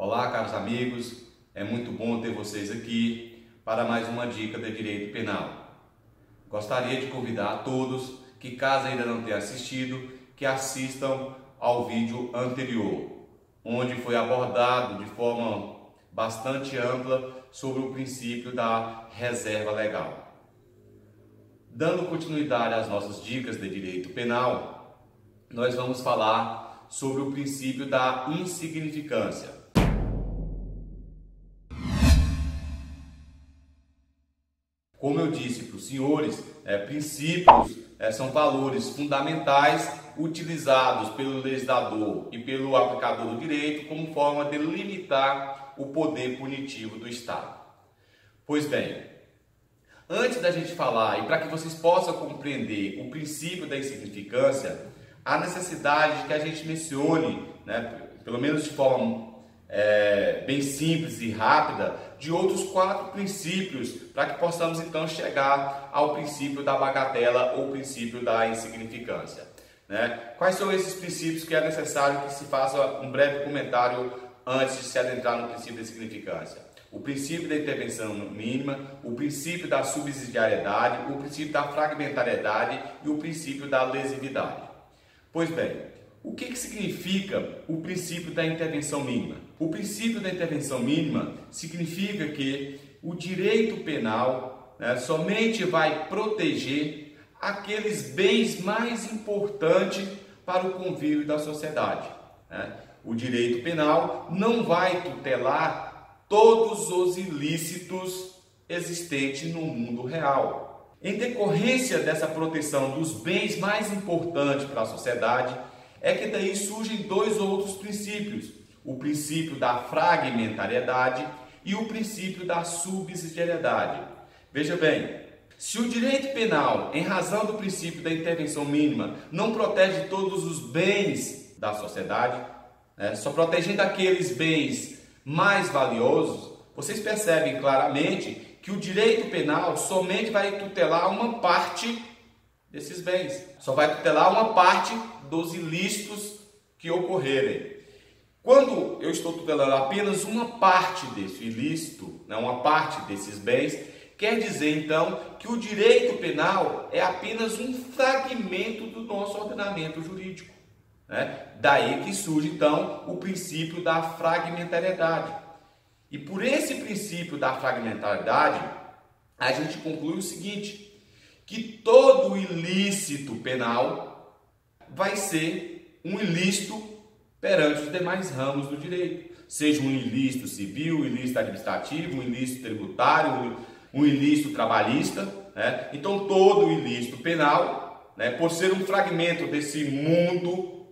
Olá, caros amigos, é muito bom ter vocês aqui para mais uma dica de direito penal. Gostaria de convidar a todos que, caso ainda não tenham assistido, que assistam ao vídeo anterior, onde foi abordado de forma bastante ampla sobre o princípio da reserva legal. Dando continuidade às nossas dicas de direito penal, nós vamos falar sobre o princípio da insignificância. Como eu disse para os senhores, princípios são valores fundamentais utilizados pelo legislador e pelo aplicador do direito como forma de limitar o poder punitivo do Estado. Pois bem, antes da gente falar e para que vocês possam compreender o princípio da insignificância, há necessidade de que a gente mencione, pelo menos de forma bem simples e rápida, de outros 4 princípios para que possamos então chegar ao princípio da bagatela ou princípio da insignificância. Quais são esses princípios que é necessário que se faça um breve comentário antes de se adentrar no princípio da insignificância? O princípio da intervenção mínima, o princípio da subsidiariedade, o princípio da fragmentariedade e o princípio da lesividade. Pois bem, o que significa o princípio da intervenção mínima? O princípio da intervenção mínima significa que o direito penal somente vai proteger aqueles bens mais importantes para o convívio da sociedade. O direito penal não vai tutelar todos os ilícitos existentes no mundo real. Em decorrência dessa proteção dos bens mais importantes para a sociedade, é que daí surgem 2 outros princípios, o princípio da fragmentariedade e o princípio da subsidiariedade. Veja bem, se o direito penal, em razão do princípio da intervenção mínima, não protege todos os bens da sociedade, só protegendo aqueles bens mais valiosos, vocês percebem claramente que o direito penal somente vai tutelar uma parte desses bens, só vai tutelar uma parte dos ilícitos que ocorrerem. Quando eu estou tutelando apenas uma parte desse ilícito, uma parte desses bens, quer dizer então que o direito penal é apenas um fragmento do nosso ordenamento jurídico. Daí que surge então o princípio da fragmentariedade. E por esse princípio da fragmentariedade, a gente conclui o seguinte, que todo ilícito penal vai ser um ilícito perante os demais ramos do direito, seja um ilícito civil, um ilícito administrativo, um ilícito tributário, um ilícito trabalhista. Então todo ilícito penal, por ser um fragmento desse mundo,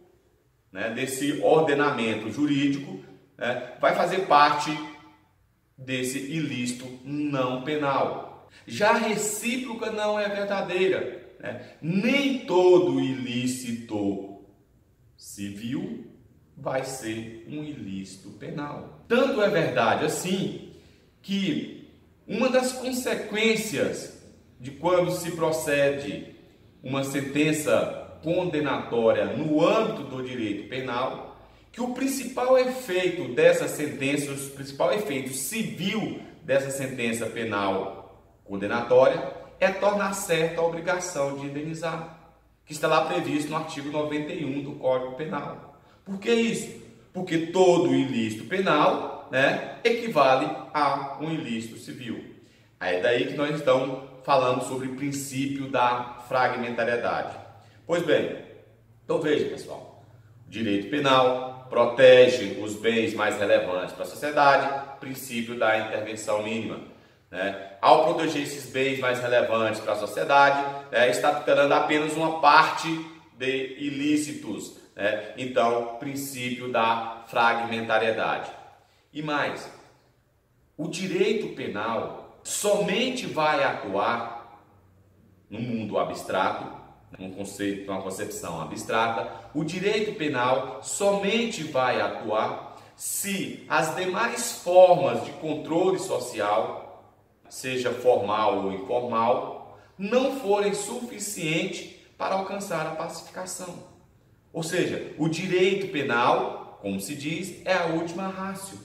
desse ordenamento jurídico, vai fazer parte desse ilícito não penal. Já a recíproca não é verdadeira. Nem todo ilícito civil vai ser um ilícito penal. Tanto é verdade assim que uma das consequências de quando se procede uma sentença condenatória no âmbito do direito penal, que o principal efeito dessa sentença, o principal efeito civil dessa sentença penal condenatória é tornar certa a obrigação de indenizar, que está lá previsto no artigo 91 do Código Penal. Por que isso? Porque todo ilícito penal equivale a um ilícito civil. É daí que nós estamos falando sobre o princípio da fragmentariedade. Pois bem, então veja, pessoal, o direito penal protege os bens mais relevantes para a sociedade, princípio da intervenção mínima. Ao proteger esses bens mais relevantes para a sociedade, está tutelando apenas uma parte de ilícitos. Então, princípio da fragmentariedade. E mais, o direito penal somente vai atuar no mundo abstrato, numa concepção abstrata, o direito penal somente vai atuar se as demais formas de controle social, seja formal ou informal, não forem suficientes para alcançar a pacificação. Ou seja, o direito penal, como se diz, é a última ratio.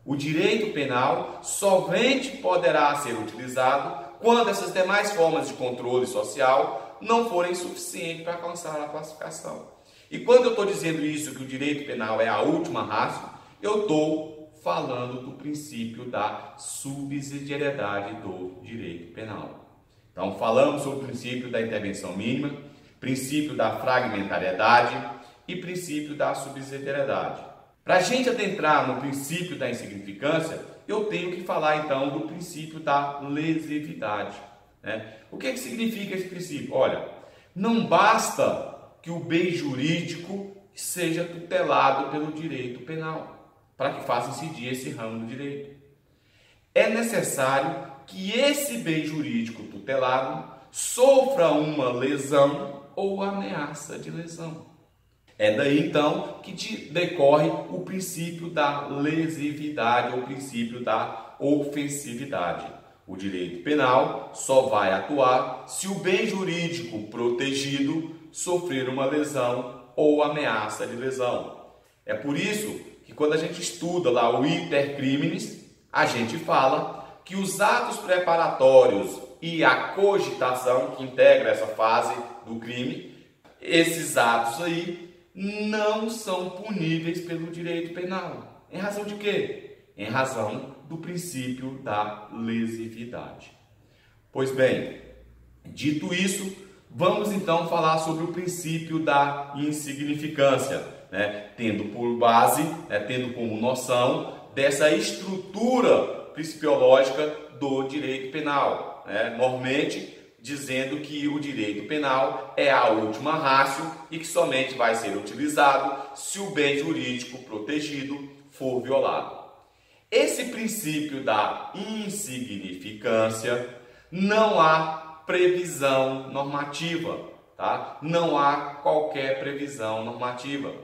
O direito penal somente poderá ser utilizado quando essas demais formas de controle social não forem suficientes para alcançar a classificação. E quando eu estou dizendo isso, que o direito penal é a última ratio, eu estou falando do princípio da subsidiariedade do direito penal. Então, falamos sobre o princípio da intervenção mínima, princípio da fragmentariedade e princípio da subsidiariedade. Para a gente adentrar no princípio da insignificância, eu tenho que falar então do princípio da lesividade, né? O que significa esse princípio? Olha, não basta que o bem jurídico seja tutelado pelo direito penal para que faça incidir esse ramo do direito. É necessário que esse bem jurídico tutelado sofra uma lesão ou ameaça de lesão. É daí então que decorre o princípio da lesividade ou o princípio da ofensividade. O direito penal só vai atuar se o bem jurídico protegido sofrer uma lesão ou ameaça de lesão. É por isso que quando a gente estuda lá o iter criminis, a gente fala que os atos preparatórios e a cogitação, que integra essa fase do crime, esses atos aí não são puníveis pelo direito penal. Em razão de quê? Em razão do princípio da lesividade. Pois bem, dito isso, vamos então falar sobre o princípio da insignificância, né? Tendo por base, tendo como noção dessa estrutura principiológica do direito penal, né? Normalmente dizendo que o direito penal é a última ratio e que somente vai ser utilizado se o bem jurídico protegido for violado. Esse princípio da insignificância não há previsão normativa, tá? Não há qualquer previsão normativa.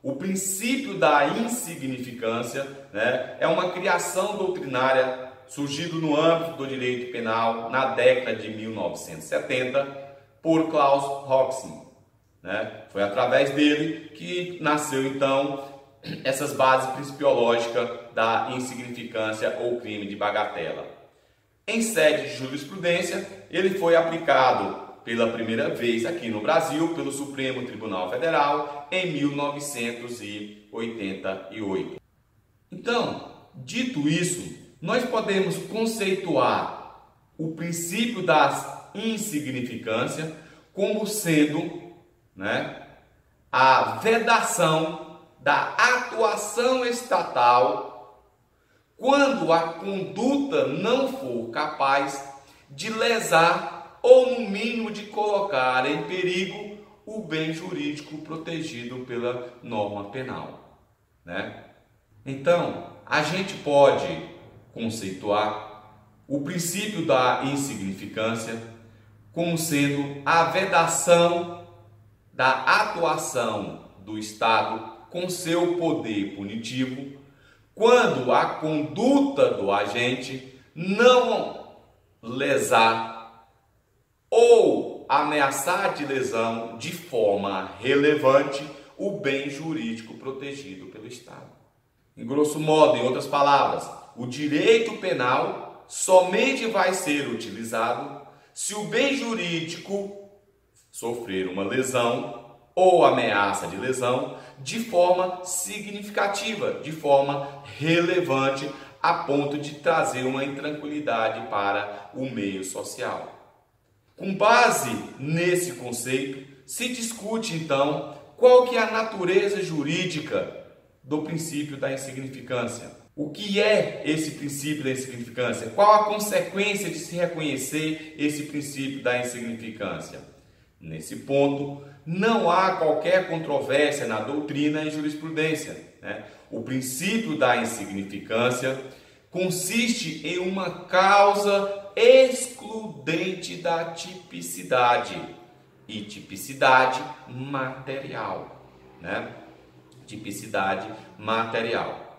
O princípio da insignificância, né, é uma criação doutrinária surgido no âmbito do direito penal na década de 1970 por Klaus Roxin, né? Foi através dele que nasceu então essas bases principiológicas da insignificância ou crime de bagatela. Em sede de jurisprudência, ele foi aplicado pela primeira vez aqui no Brasil pelo Supremo Tribunal Federal em 1988. Então, dito isso, nós podemos conceituar o princípio da insignificância como sendo, né, a vedação da atuação estatal quando a conduta não for capaz de lesar ou, no mínimo, de colocar em perigo o bem jurídico protegido pela norma penal, né? Então, a gente pode conceituar o princípio da insignificância como sendo a vedação da atuação do Estado com seu poder punitivo quando a conduta do agente não lesar ou ameaçar de lesão de forma relevante o bem jurídico protegido pelo Estado. Em grosso modo, em outras palavras, o direito penal somente vai ser utilizado se o bem jurídico sofrer uma lesão ou ameaça de lesão de forma significativa, de forma relevante, a ponto de trazer uma intranquilidade para o meio social. Com base nesse conceito, se discute então qual que é a natureza jurídica do princípio da insignificância. O que é esse princípio da insignificância? Qual a consequência de se reconhecer esse princípio da insignificância? Nesse ponto, não há qualquer controvérsia na doutrina e jurisprudência, né? O princípio da insignificância consiste em uma causa excludente da tipicidade e tipicidade material, né? Tipicidade material.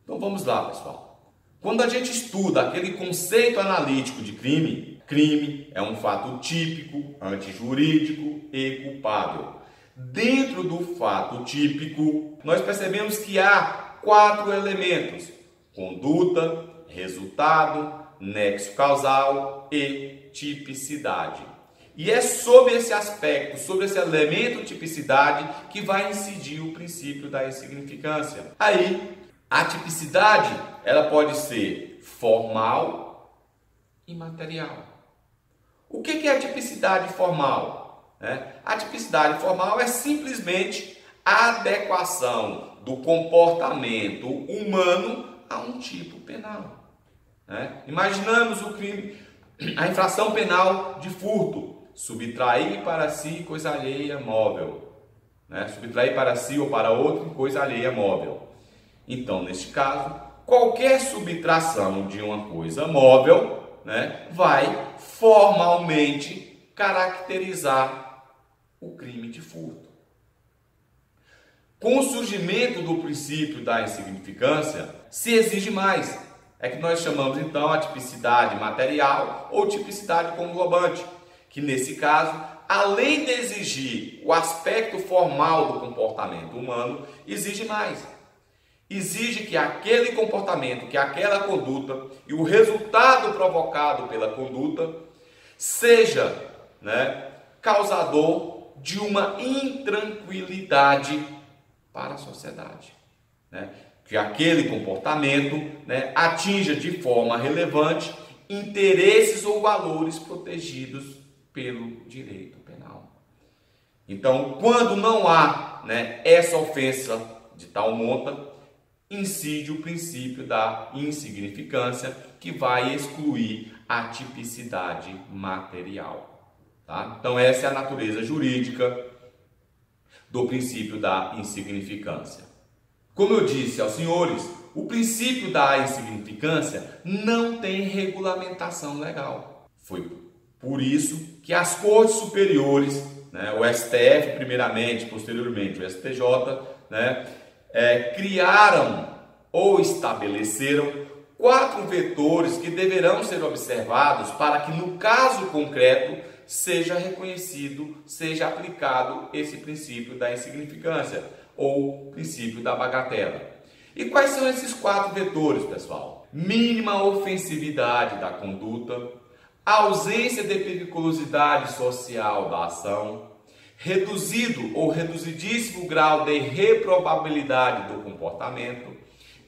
Então vamos lá, pessoal. Quando a gente estuda aquele conceito analítico de crime, crime é um fato típico, antijurídico e culpável. Dentro do fato típico, nós percebemos que há 4 elementos: conduta, resultado, nexo causal e tipicidade. E é sobre esse aspecto, sobre esse elemento tipicidade, que vai incidir o princípio da insignificância. Aí, a tipicidade, ela pode ser formal e material. O que é a tipicidade formal? A tipicidade formal é simplesmente a adequação do comportamento humano a um tipo penal. Imaginamos o crime, a infração penal de furto: subtrair para si coisa alheia móvel. Subtrair para si ou para outro coisa alheia móvel. Então, neste caso, qualquer subtração de uma coisa móvel, vai formalmente caracterizar o crime de furto. Com o surgimento do princípio da insignificância, se exige mais. É que nós chamamos então a tipicidade material ou tipicidade conglobante, que nesse caso, além de exigir o aspecto formal do comportamento humano, exige mais. Exige que aquele comportamento, que aquela conduta e o resultado provocado pela conduta seja causador de uma intranquilidade para a sociedade. Que aquele comportamento atinja de forma relevante interesses ou valores protegidos pelo direito penal. Então, quando não há essa ofensa de tal monta, incide o princípio da insignificância, que vai excluir a tipicidade material. Então, essa é a natureza jurídica do princípio da insignificância. Como eu disse aos senhores, o princípio da insignificância não tem regulamentação legal. Foi por isso que as cortes superiores, o STF primeiramente, posteriormente o STJ, criaram ou estabeleceram 4 vetores que deverão ser observados para que, no caso concreto, seja reconhecido, seja aplicado esse princípio da insignificância ou princípio da bagatela. E quais são esses 4 vetores, pessoal? Mínima ofensividade da conduta, ausência de periculosidade social da ação, reduzido ou reduzidíssimo grau de reprovabilidade do comportamento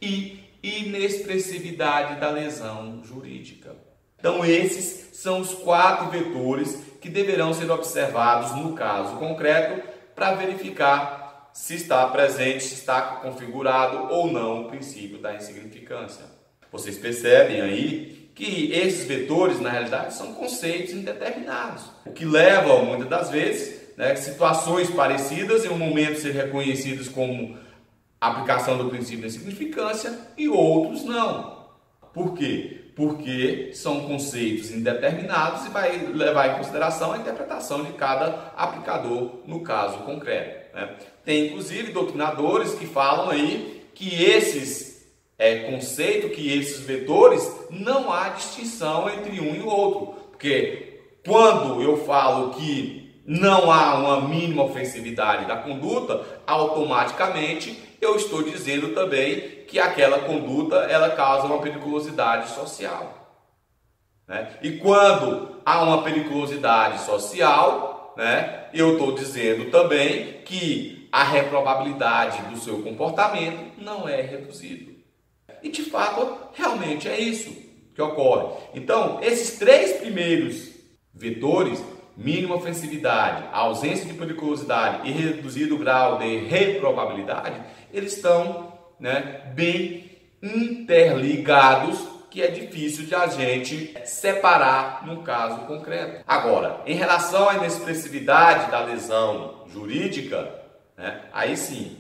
e inexpressividade da lesão jurídica. Então, esses são os 4 vetores que deverão ser observados no caso concreto para verificar se está presente, se está configurado ou não o princípio da insignificância. Vocês percebem aí que esses vetores, na realidade, são conceitos indeterminados, o que leva, muitas das vezes, situações parecidas em um momento ser reconhecidas como aplicação do princípio da insignificância e outros não. Por quê? Porque são conceitos indeterminados e vai levar em consideração a interpretação de cada aplicador no caso concreto. Tem inclusive doutrinadores que falam aí que esses conceitos, que esses vetores, não há distinção entre um e o outro. Porque quando eu falo que não há uma mínima ofensividade da conduta, automaticamente eu estou dizendo também que aquela conduta ela causa uma periculosidade social. E quando há uma periculosidade social, eu estou dizendo também que a reprovabilidade do seu comportamento não é reduzido. E de fato, realmente é isso que ocorre. Então, esses 3 primeiros vetores, mínima ofensividade, ausência de periculosidade e reduzido grau de reprovabilidade, eles estão bem interligados, que é difícil de a gente separar no caso concreto. Agora, em relação à inexpressividade da lesão jurídica, aí sim,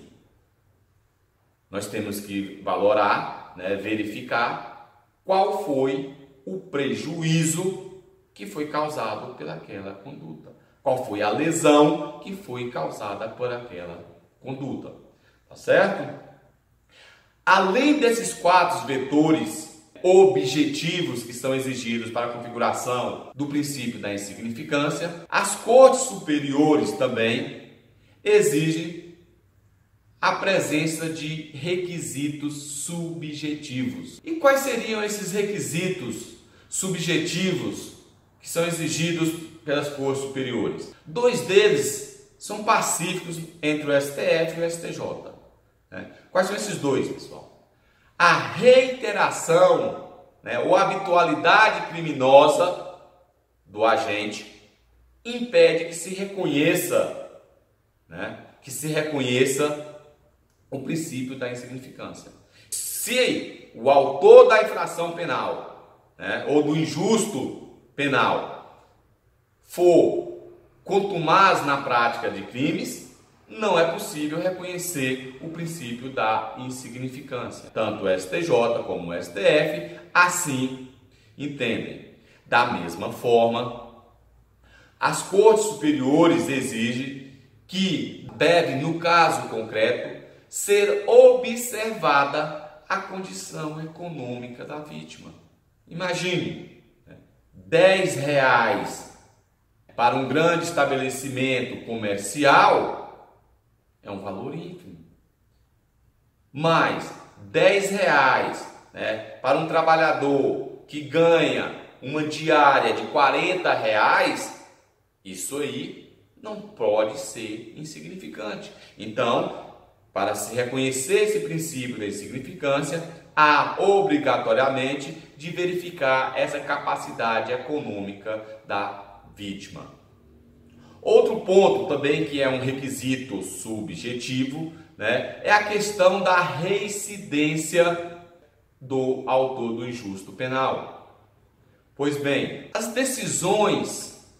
nós temos que valorar, verificar qual foi o prejuízo que foi causado pelaquela conduta. Qual foi a lesão que foi causada por aquela conduta. Tá certo? Além desses 4 vetores objetivos que são exigidos para a configuração do princípio da insignificância, as cortes superiores também exigem a presença de requisitos subjetivos. E quais seriam esses requisitos subjetivos que são exigidos pelas cortes superiores? 2 deles são pacíficos entre o STF e o STJ. Quais são esses 2, pessoal? A reiteração, ou habitualidade criminosa do agente impede que se reconheça, o princípio da insignificância. Se o autor da infração penal, ou do injusto penal, for contumaz na prática de crimes, não é possível reconhecer o princípio da insignificância. Tanto o STJ como o STF assim entendem. Da mesma forma, as cortes superiores exigem que deve, no caso concreto, ser observada a condição econômica da vítima. Imagine, R$10 para um grande estabelecimento comercial é um valor ínfimo. Mas R$10, para um trabalhador que ganha uma diária de R$40, isso aí não pode ser insignificante. Então, para se reconhecer esse princípio da insignificância, há obrigatoriamente de verificar essa capacidade econômica da vítima. Outro ponto também que é um requisito subjetivo, é a questão da reincidência do autor do injusto penal. Pois bem, as decisões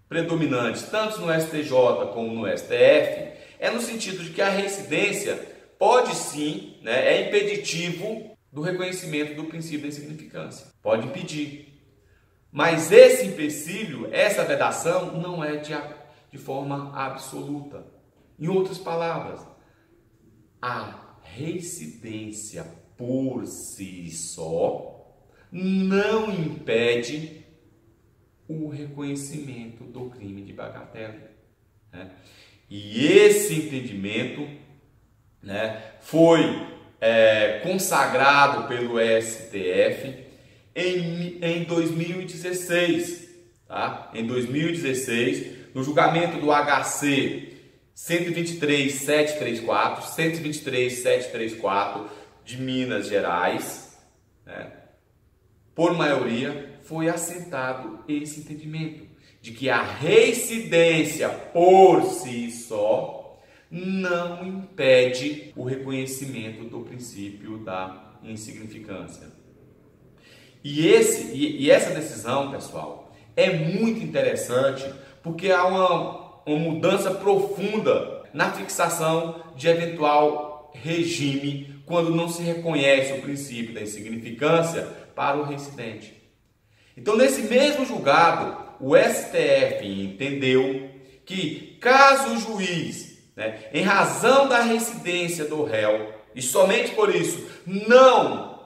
predominantes, tanto no STJ como no STF, é no sentido de que a reincidência pode sim, é impeditivo do reconhecimento do princípio da insignificância. Pode impedir. Mas esse empecilho, essa vedação, não é de forma absoluta. Em outras palavras, a reincidência por si só não impede o reconhecimento do crime de bagatela. E esse entendimento foi consagrado pelo STF em 2016. Em 2016, no julgamento do HC 123.734, 123.734 de Minas Gerais, por maioria, foi assentado esse entendimento de que a reincidência por si só não impede o reconhecimento do princípio da insignificância. E essa decisão, pessoal, é muito interessante porque há uma mudança profunda na fixação de eventual regime quando não se reconhece o princípio da insignificância para o reincidente. Então, nesse mesmo julgado, o STF entendeu que, caso o juiz, em razão da reincidência do réu, e somente por isso, não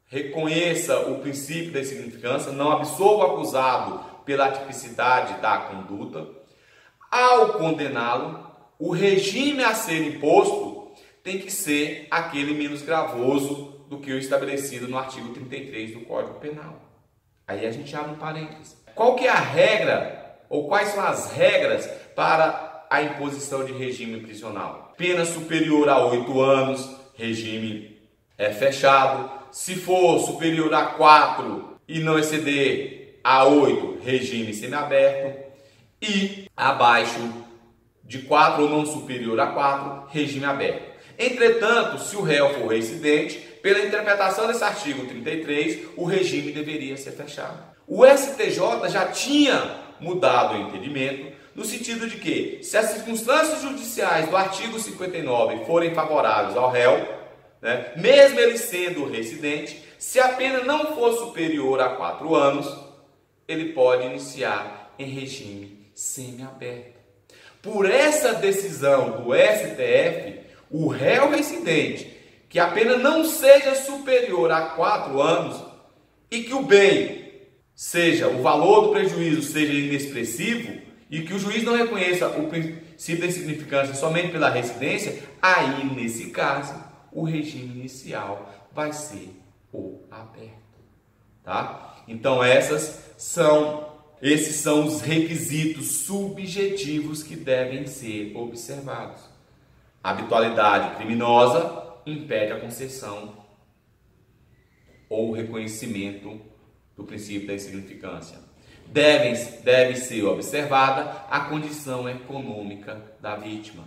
reconheça o princípio da insignificância, não absolva o acusado pela tipicidade da conduta, ao condená-lo, o regime a ser imposto tem que ser aquele menos gravoso do que o estabelecido no artigo 33 do Código Penal. Aí a gente abre um parênteses. Qual que é a regra, ou quais são as regras para a imposição de regime prisional? Pena superior a 8 anos, regime fechado. Se for superior a 4 e não exceder a 8, regime semiaberto. E abaixo de 4 ou não superior a 4, regime aberto. Entretanto, se o réu for reincidente, pela interpretação desse artigo 33, o regime deveria ser fechado. O STJ já tinha mudado o entendimento, no sentido de que, se as circunstâncias judiciais do artigo 59 forem favoráveis ao réu, mesmo ele sendo reincidente, se a pena não for superior a 4 anos, ele pode iniciar em regime semiaberto. Por essa decisão do STF, o réu reincidente, que a pena não seja superior a 4 anos e que o bem seja, o valor do prejuízo seja inexpressivo e que o juiz não reconheça princípio da insignificância somente pela reincidência, aí, nesse caso, o regime inicial vai ser o aberto. Tá? Então, esses são os requisitos subjetivos que devem ser observados. Habitualidade criminosa impede a concessão ou reconhecimento do princípio da insignificância. Deve ser observada a condição econômica da vítima.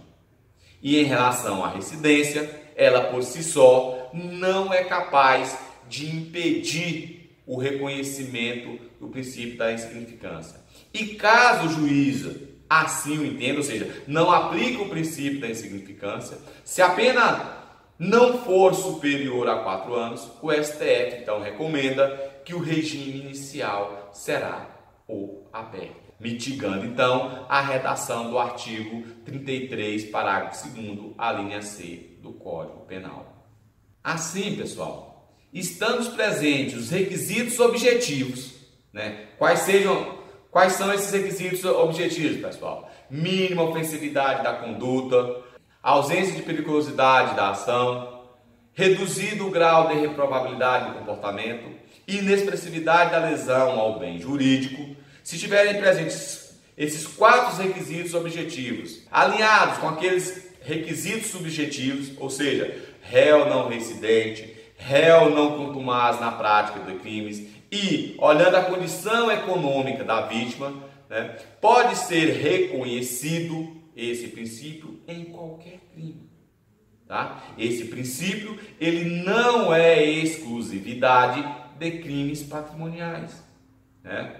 E em relação à reincidência, ela por si só não é capaz de impedir o reconhecimento do princípio da insignificância. E caso o juiz assim o entenda, ou seja, não aplica o princípio da insignificância, se a pena não for superior a 4 anos, o STF então recomenda que o regime inicial será o aberto, mitigando então a redação do artigo 33, parágrafo 2º, a linha C do Código Penal. Assim, pessoal, estando presentes os requisitos objetivos, né? Quais são esses requisitos objetivos, pessoal? Mínima ofensividade da conduta, ausência de periculosidade da ação, reduzido o grau de reprovabilidade do comportamento, inexpressividade da lesão ao bem jurídico. Se estiverem presentes esses 4 requisitos objetivos, alinhados com aqueles requisitos subjetivos, ou seja, réu não reincidente, réu não contumaz na prática de crimes e olhando a condição econômica da vítima, né, pode ser reconhecido esse princípio em qualquer crime. Tá? Esse princípio ele não é exclusividade de crimes patrimoniais. Né?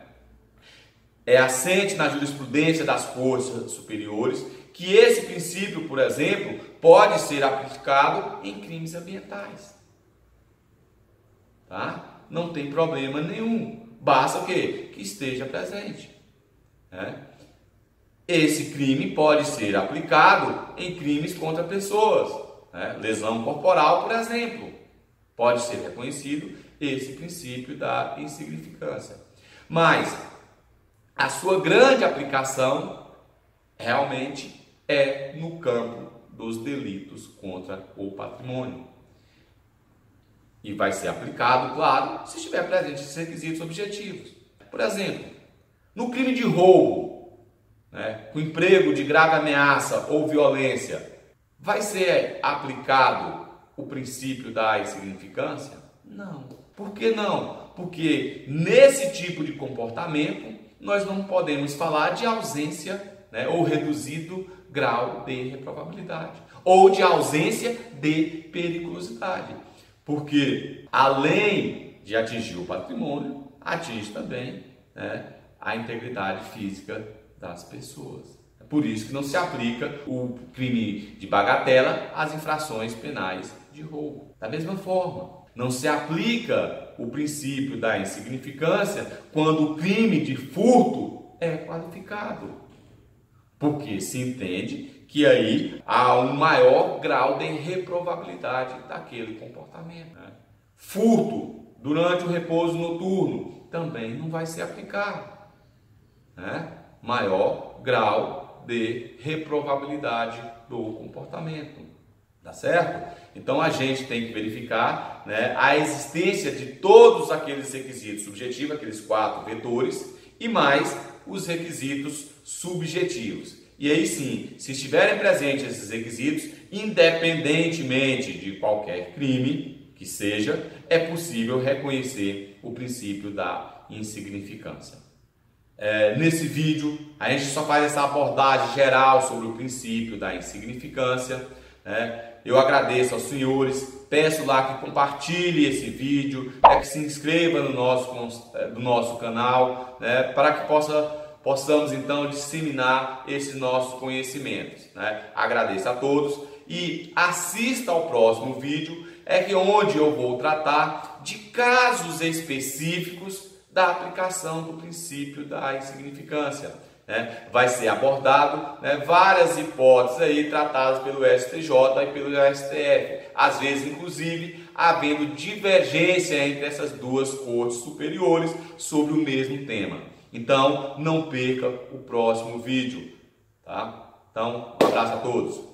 É assente na jurisprudência das cortes superiores que esse princípio, por exemplo, pode ser aplicado em crimes ambientais. Tá? Não tem problema nenhum. Basta o quê? Que esteja presente. Né? Esse crime pode ser aplicado em crimes contra pessoas. Né? Lesão corporal, por exemplo. Pode ser reconhecido esse princípio da insignificância. Mas a sua grande aplicação realmente é no campo dos delitos contra o patrimônio. E vai ser aplicado, claro, se estiver presente esses requisitos objetivos. Por exemplo, no crime de roubo, né, com emprego de grave ameaça ou violência, vai ser aplicado o princípio da insignificância? Não. Por que não? Porque nesse tipo de comportamento nós não podemos falar de ausência, né, ou reduzido grau de reprovabilidade, ou de ausência de periculosidade. Porque além de atingir o patrimônio, atinge também, né, a integridade física das pessoas. É por isso que não se aplica o crime de bagatela às infrações penais de roubo. Da mesma forma, não se aplica o princípio da insignificância quando o crime de furto é qualificado. Porque se entende que aí há um maior grau de reprovabilidade daquele comportamento. Né? Furto durante o repouso noturno também não vai ser aplicado. Né? Maior grau de reprovabilidade do comportamento. Tá certo? Então a gente tem que verificar, né, a existência de todos aqueles requisitos subjetivos, aqueles 4 vetores, e mais os requisitos subjetivos. E aí sim, se estiverem presentes esses requisitos, independentemente de qualquer crime que seja, é possível reconhecer o princípio da insignificância. Nesse vídeo, a gente só faz essa abordagem geral sobre o princípio da insignificância. Eu agradeço aos senhores, peço lá que compartilhe esse vídeo, que se inscreva no nosso canal, para que possamos então disseminar esses nossos conhecimentos. Agradeço a todos e assista ao próximo vídeo, onde eu vou tratar de casos específicos da aplicação do princípio da insignificância. Vai ser abordado várias hipóteses aí tratadas pelo STJ e pelo STF, às vezes inclusive havendo divergência entre essas duas cortes superiores sobre o mesmo tema. Então não perca o próximo vídeo, tá? Então, um abraço a todos.